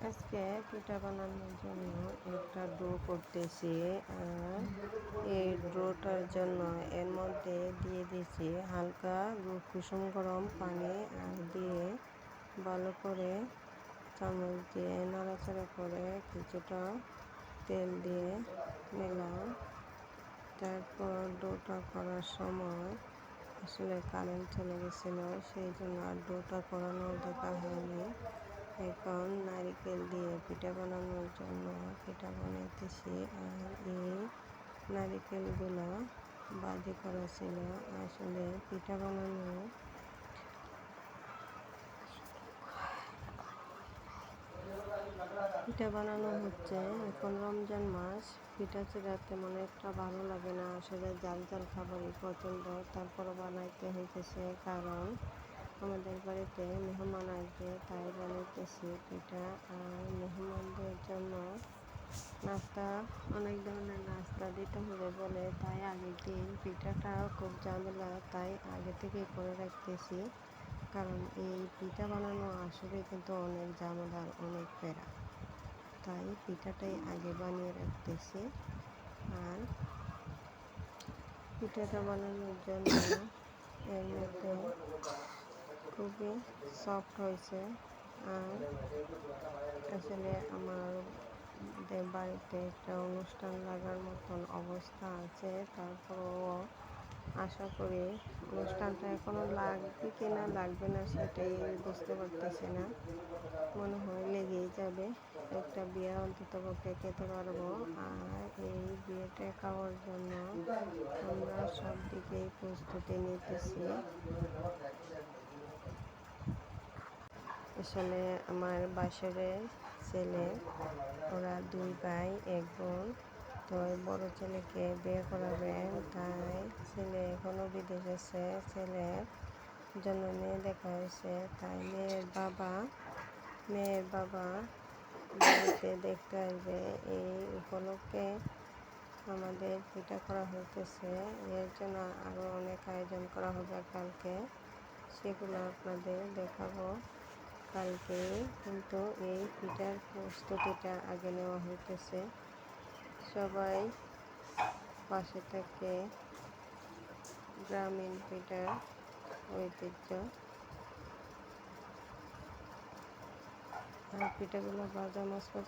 আজকে পিঠা বানানোর জন্য একটা ডো করতেছি। আর এই ডোটার জন্য এর মধ্যে দিয়ে দিয়েছি হালকা কুসুম গরম পানি আর দিয়ে ভালো করে চামচ দিয়ে নাড়াচাড়া করে কিছুটা তেল দিয়ে নিলাম। তারপর ডোটা করার সময় আসলে কারেন্ট চলে গেছিলো, সেই জন্য আর ডোটা করানোর দেখা হয়নি। এখন নারিকেল দিয়ে পিঠা বানানোর জন্য পিঠা বানাইতেছি। আর এই নারিকেলগুলো ভাজি করা ছিল। আসলে পিঠা বানানো হচ্ছে। এখন রমজান মাস, পিঠা চিড়া তেমন একটা ভালো লাগে না, আসলে জাল জাল খাবারই পছন্দ। তারপরও বানাইতে হইতেছে, কারণ আমাদের বাড়িতে মেহমান আসবে, তাই বানাইতেছি পিঠা। আর মেহমানদের জন্য নাস্তা, অনেক ধরনের নাস্তা দিতে হবে বলে তাই আগের দিন পিঠাটা খুব ঝামেলা, তাই আগে থেকে করে রাখতেছি। কারণ এই পিঠা বানানো আসলে কিন্তু অনেক ঝামেলার, অনেক প্যারা, তাই পিঠাটাই আগে বানিয়ে রাখতেছি। আর পিঠাটা বানানোর জন্য এর মধ্যে খুবই সফট হয়েছে। আর আসলে আমাদের বাড়িতে একটা অনুষ্ঠান লাগার মতন অবস্থা আছে। তারপরও আশা করি অনুষ্ঠানটা এখনও লাগবে কি না লাগবে না সেটাই বুঝতে পারতেছি না। মনে হয় লেগেই যাবে, একটা বিয়ে অন্তত পক্ষে খেতে পারবো। আর এই বিয়েটা খাওয়ার জন্য আমরা সব দিকেই প্রস্তুতি নিতেছি। আসলে আমার বাসরের ছেলে, ওরা 2 ভাই 1 বোন। তো বড় ছেলেকে বিয়ে করাবেন, তাই ছেলে এখনও বিদেশে আছে। ছেলের জন্য মেয়ে দেখা হয়েছে, তাই মেয়ের বাবা বাড়িতে দেখতে আসবে। এই উপলক্ষে আমাদের পিঠা করা হইতেছে। এর জন্য আরও অনেক আয়োজন করা হবে কালকে, সেগুলো আপনাদের দেখাবো কালকে। কিন্তু এই পিঠার প্রস্তুতিটা আগে নেওয়া হইতেছে। সবাই পাশে থেকে গ্রামীণ পিঠার ঐতিহ্য। আর পিঠাগুলো ভাজা মশলা